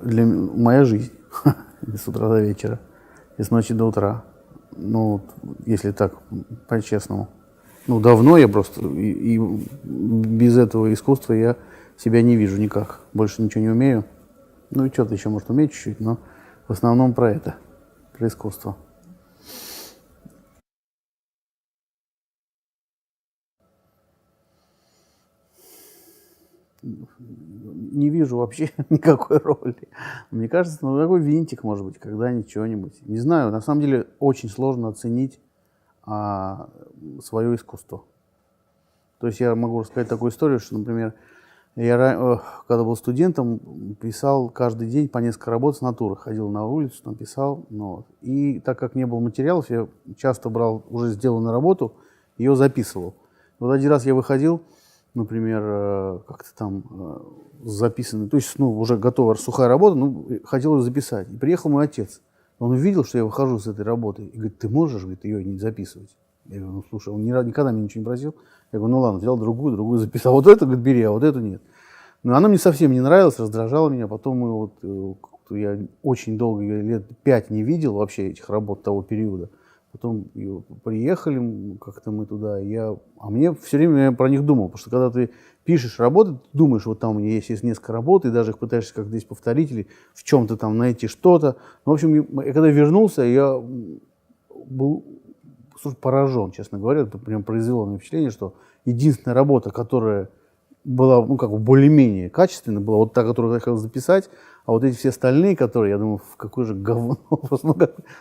моя жизнь с утра до вечера, и с ночи до утра. Ну, если так, по-честному. Ну, давно я просто, и без этого искусства я себя не вижу никак. Больше ничего не умею. Ну, и что-то еще, может, уметь чуть-чуть, но в основном про это, про искусство. Не вижу вообще никакой роли. Мне кажется, ну, такой винтик, может быть, когда-нибудь, что-нибудь. Не знаю, на самом деле очень сложно оценить свое искусство. То есть я могу рассказать такую историю, что, например, я, когда был студентом, писал каждый день по несколько работ с натуры. Ходил на улицу, там писал. Ну, вот. И так как не было материалов, я часто брал уже сделанную работу, ее записывал. Вот один раз я выходил, например, как-то там записанный, то есть ну, уже готовая сухая работа, ну, хотел ее записать. И приехал мой отец. Он увидел, что я выхожу с этой работы, и говорит: ты можешь, говорит, ее не записывать? Я говорю: ну, слушай, он никогда меня ничего не просил. Я говорю: ну ладно, взял другую записал. Вот эту, говорит, бери, а вот эту нет. Но она мне совсем не нравилась, раздражала меня. Потом я очень долго, лет 5 не видел вообще этих работ того периода. Потом приехали как-то мы туда, а мне все время я про них думал, потому что когда ты пишешь работы, ты думаешь, вот там у меня есть несколько работ, и даже их пытаешься как-то здесь повторить или в чем-то там найти что-то. Ну, в общем, я когда вернулся, я был поражен, честно говоря. Это прям произвело на меня впечатление, что единственная работа, которая была, ну, как бы более-менее качественная, была вот та, которую я хотел записать, а вот эти все остальные, которые, я думаю, в какое же говно.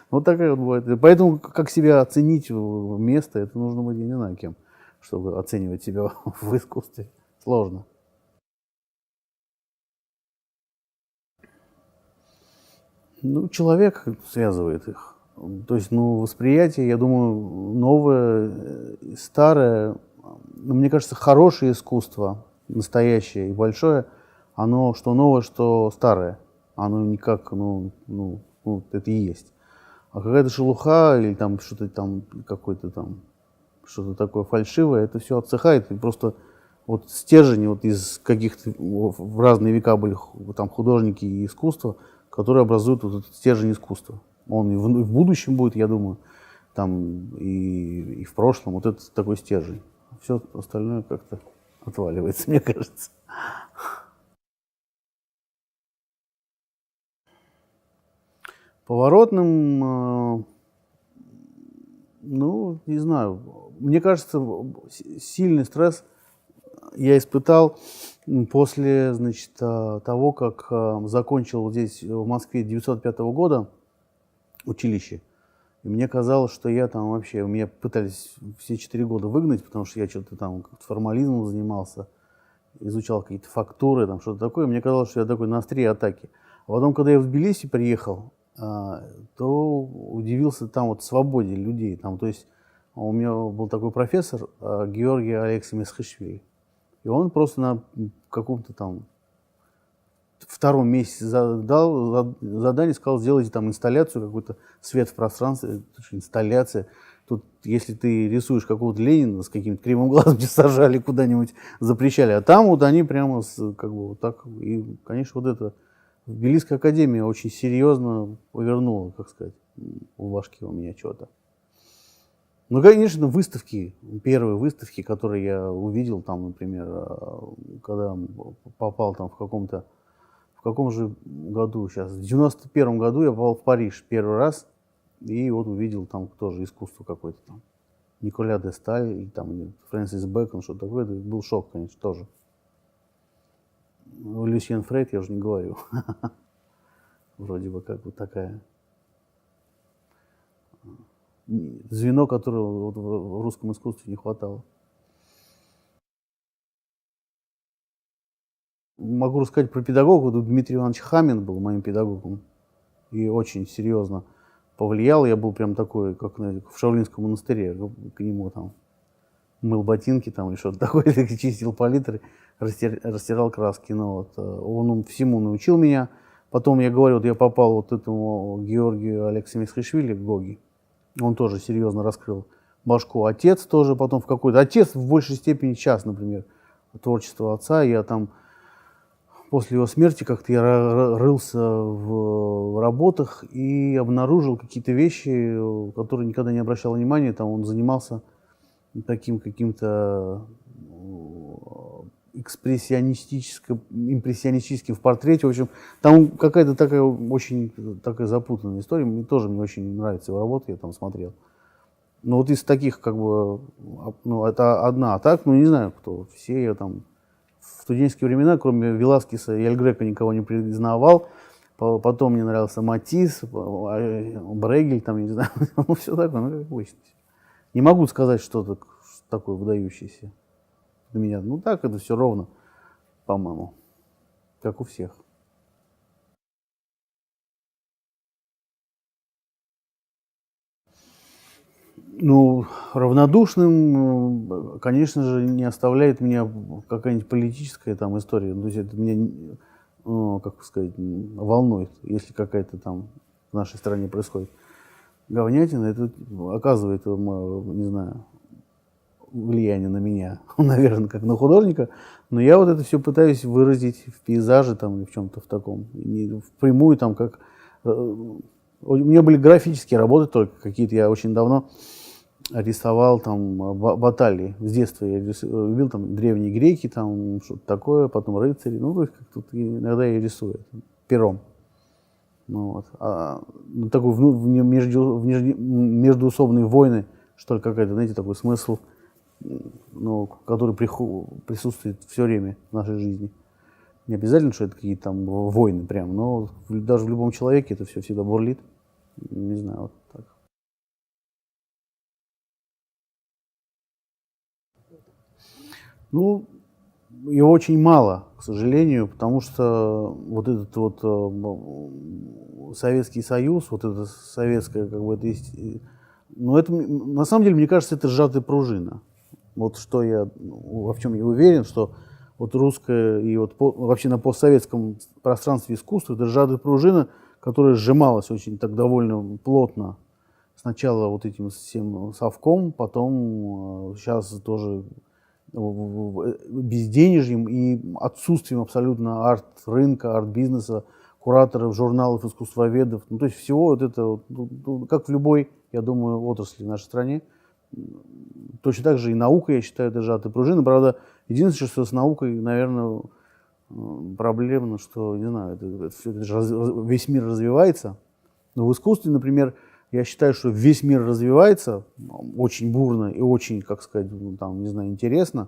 Вот такая вот бывает. Поэтому, как себя оценить место, это нужно быть, я не знаю, кем, чтобы оценивать себя в искусстве. Сложно. Ну, человек связывает их. То есть, ну, восприятие, я думаю, новое, старое. Но мне кажется, хорошее искусство, настоящее и большое, оно что новое, что старое. Оно никак, это и есть. А какая-то шелуха или там что-то там, какое-то там, что-то такое фальшивое, это все отсыхает. И просто вот стержень вот из каких-то, в разные века были там художники и искусство, которые образуют вот этот стержень искусства. Он и в будущем будет, я думаю, там и в прошлом, вот это такой стержень. Все остальное как-то отваливается, мне кажется. Поворотным, ну, не знаю, мне кажется, сильный стресс я испытал после, значит, того, как закончил здесь, в Москве, 905 года училище. И мне казалось, что я там вообще, меня пытались все 4 года выгнать, потому что я что-то там формализмом занимался, изучал какие-то фактуры, там что-то такое. Мне казалось, что я такой на острие атаки. А потом, когда я в Тбилиси приехал, то удивился там вот свободе людей. Там, то есть у меня был такой профессор Георгий Алексей-Месхишвили. И он просто на каком-то там втором месяце дал задание, сказал: сделайте там инсталляцию, какой-то свет в пространстве, инсталляция. Тут, если ты рисуешь какого-то Ленина с каким-то кривым глазом, тебя сажали куда-нибудь, запрещали. А там вот они прямо как бы вот так. И, конечно, вот это Тбилисская академия очень серьезно повернула, как сказать, в башке у меня что-то. Ну, конечно, выставки, первые выставки, которые я увидел, там, например, когда попал там в каком же году сейчас, в 91 году я попал в Париж первый раз, и вот увидел там тоже искусство какое-то там. Николя де Сталь, или там Фрэнсис Бэкон, что-то такое. Это был шок, конечно, тоже. Люсьен Фрейд я уже не говорю. Вроде бы как вот такая звено, которого вот в русском искусстве не хватало. Могу рассказать про педагога. Вот Дмитрий Иванович Хамин был моим педагогом и очень серьезно повлиял. Я был прям такой, как в Шаолинском монастыре, к нему там мыл ботинки там или что-то такое, чистил палитры, растирал краски. Ну, вот, он всему научил меня. Потом, я говорю, вот я попал вот этому Георгию Алексею Месхишвили, Гоги. Он тоже серьезно раскрыл башку. Отец тоже потом в какой-то... Отец в большей степени сейчас, например, творчество отца. Я там после его смерти как-то я рылся в работах и обнаружил какие-то вещи, которые никогда не обращал внимания. Там он занимался таким каким-то импрессионистическим в портрете. В общем, там какая-то такая очень такая запутанная история. Мне очень нравится его работа, я там смотрел. Но вот из таких, как бы, ну, это одна. А так, ну, не знаю, кто. Все я там в студенческие времена, кроме Веласкеса и Эль Греко, никого не признавал. Потом мне нравился Матисс, Брегель, там, я не знаю, ну, все такое, ну, как обычно. Не могу сказать что-то такое выдающееся для меня. Ну, так, это все ровно, по-моему, как у всех. Ну, равнодушным, конечно же, не оставляет меня какая-нибудь политическая там история. То есть это меня, ну, как сказать, волнует, если какая-то там в нашей стране происходит говнятина. Это оказывает, не знаю, влияние на меня, наверное, как на художника. Но я вот это все пытаюсь выразить в пейзаже там или в чем-то в таком. Не впрямую там как... У меня были графические работы только какие-то. Я очень давно рисовал там баталии. С детства я любил там древние греки, там что-то такое, потом рыцари. Ну, то есть как тут иногда я рисую пером. Ну, вот. Ну, такой междуусобные войны, что ли, какая-то, знаете, такой смысл, ну, который присутствует все время в нашей жизни. Не обязательно, что это какие-то там войны прям, но даже в любом человеке это все всегда бурлит. Не знаю, вот так. Ну, его очень мало, к сожалению, потому что вот этот вот Советский Союз, вот это советское, как бы, это есть, ну, это, на самом деле, мне кажется, это сжатая пружина. Вот что я, во в чем я уверен, что вот русское и вот вообще на постсоветском пространстве искусства это сжатая пружина, которая сжималась очень так довольно плотно. Сначала вот этим всем совком, потом сейчас тоже безденежьем и отсутствием абсолютно арт-рынка, арт-бизнеса, кураторов, журналов, искусствоведов. Ну, то есть всего вот это, ну, как в любой, я думаю, отрасли в нашей стране. Точно так же и наука, я считаю, это сжатая пружина. Правда, единственное, что с наукой, наверное, проблемно, что, не знаю, весь мир развивается. Но в искусстве, например, я считаю, что весь мир развивается очень бурно и очень, как сказать, там, не знаю, интересно.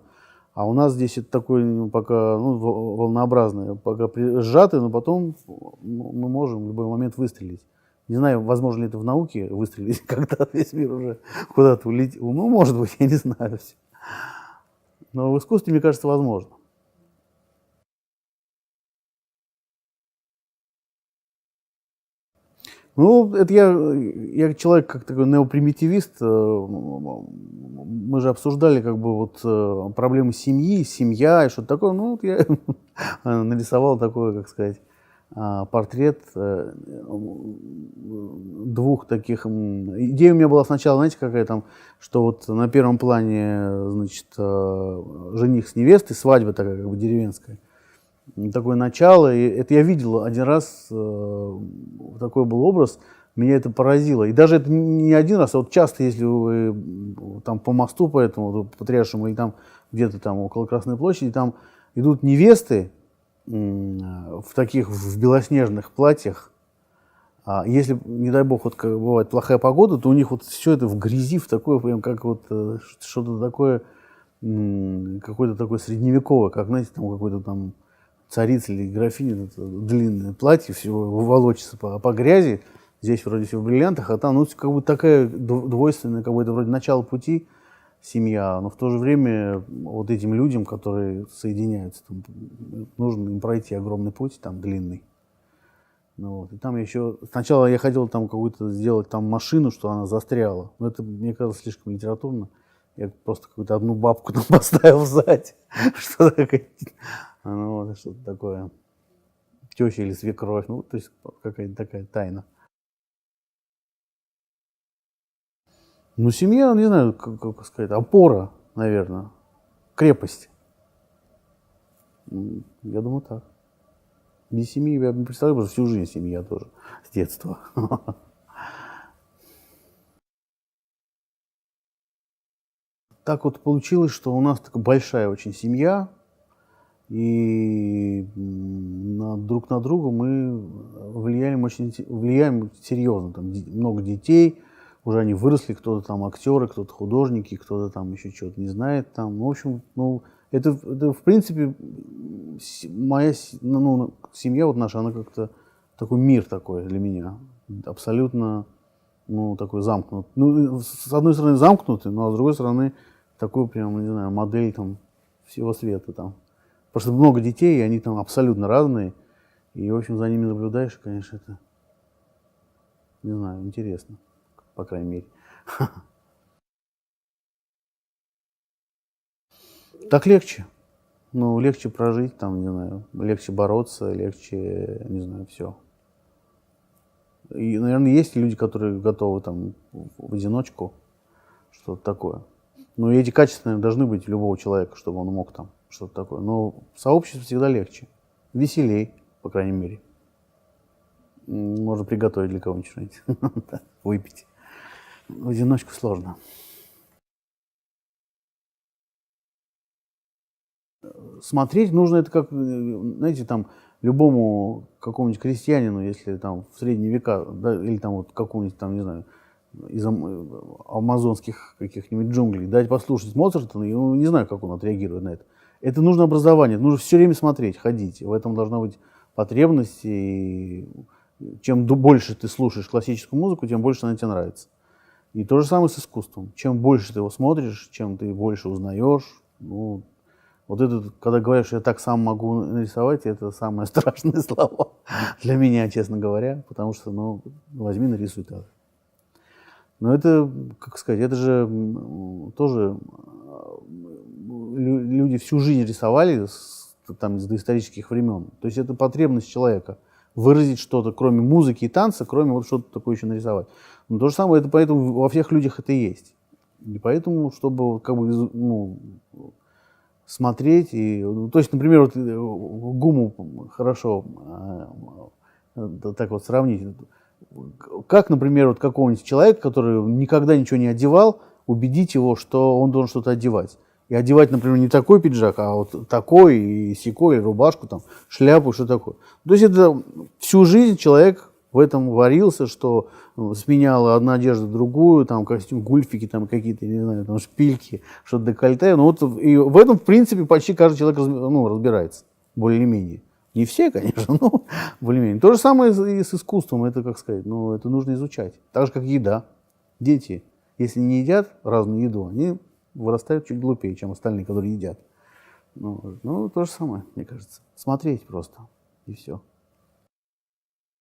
А у нас здесь это такое, ну, пока, ну, волнообразное, пока сжатое, но потом мы можем в любой момент выстрелить. Не знаю, возможно ли это в науке выстрелить, когда весь мир уже куда-то улетел. Ну, может быть, я не знаю. Но в искусстве, мне кажется, возможно. Ну, это я человек как такой неопримитивист. Мы же обсуждали как бы вот проблемы семьи, семья и что-то такое. Ну, вот я нарисовал такой, как сказать, портрет двух таких. Идея у меня была сначала, знаете, какая там, что вот на первом плане, значит, жених с невестой, свадьба такая как бы деревенская. Такое начало, и это я видел один раз, такой был образ, меня это поразило. И даже это не один раз, а вот часто, если вы там по мосту, по этому Патриаршему, или там где-то там около Красной площади, там идут невесты в таких в белоснежных платьях. А если, не дай бог, вот как бывает плохая погода, то у них вот все это в грязи, в такое, прям как вот что-то такое, какое-то такое средневековое, как, знаете, там какой-то там царица или графиня, длинное платье, все волочится по грязи, здесь вроде все в бриллиантах, а там, ну, как бы такая двойственная, как бы это вроде начало пути, семья, но в то же время вот этим людям, которые соединяются, там, нужно им пройти огромный путь, там, длинный. Ну, вот. И там еще, сначала я хотел там какую-то сделать там машину, что она застряла, но это, мне казалось, слишком литературно. Я просто какую-то одну бабку там поставил сзади, что такое. Ну, вот, что-то такое. Теща или свекровь. Ну, то есть какая-то такая тайна. Ну, семья, не знаю, как сказать, опора, наверное. Крепость. Я думаю, так. Без семьи я не представляю, потому что всю жизнь семья тоже, с детства. Так вот получилось, что у нас такая большая очень семья, и друг на друга мы влияем серьезно. Там много детей, уже они выросли, кто-то там актеры, кто-то художники, кто-то там еще что-то не знает. Там. Ну, в общем, ну, это в принципе моя семья вот наша, она как-то такой мир такой для меня. Абсолютно, ну, такой замкнут. Ну, с одной стороны замкнутый, но с другой стороны такой прям, не знаю, модель там всего света там. Потому что много детей, и они там абсолютно разные. И, в общем, за ними наблюдаешь, и, конечно, это, не знаю, интересно, по крайней мере. Так легче. Ну, легче прожить, там, не знаю, легче бороться, легче, не знаю, все. И, наверное, есть люди, которые готовы там в одиночку, что-то такое. Но эти качества, наверное, должны быть у любого человека, чтобы он мог там что-то такое. Но в сообществе всегда легче. Веселей, по крайней мере. Можно приготовить для кого-нибудь что-нибудь, выпить. В одиночку сложно. Смотреть нужно, это как, знаете, там, любому какому-нибудь крестьянину, если там в средние века, да, или там вот какому-нибудь там, не знаю, из амазонских каких-нибудь джунглей, дать послушать Моцарта, ну, не знаю, как он отреагирует на это. Это нужно образование, это нужно все время смотреть, ходить. В этом должна быть потребность, и чем больше ты слушаешь классическую музыку, тем больше она тебе нравится. И то же самое с искусством. Чем больше ты его смотришь, чем ты больше узнаешь, ну, вот это, когда говорят, что я так сам могу нарисовать, это самые страшные слова для меня, честно говоря, потому что, ну, возьми, нарисуй так. Но это, как сказать, это же тоже люди всю жизнь рисовали там, с доисторических времен. То есть это потребность человека выразить что-то, кроме музыки и танца, кроме вот что-то такое еще нарисовать. Но то же самое, это поэтому во всех людях это и есть. И поэтому, чтобы как бы, ну, смотреть и, то есть, например, вот Гуму хорошо так вот сравнить. Как, например, вот какого-нибудь человека, который никогда ничего не одевал, убедить его, что он должен что-то одевать. И одевать, например, не такой пиджак, а вот такой, и сякой, или рубашку, там, шляпу, что такое. То есть это всю жизнь человек в этом варился, что сменяла одна одежда другую, там, костюм, гульфики, там, какие-то, не знаю, там, шпильки, что-то декольте. Ну, вот, и в этом, в принципе, почти каждый человек разбирается, более-менее. Не все, конечно, но более-менее. То же самое и с искусством, это, как сказать, ну, это нужно изучать. Так же, как еда. Дети, если не едят разную еду, они вырастают чуть глупее, чем остальные, которые едят. Ну, то же самое, мне кажется. Смотреть просто, и все.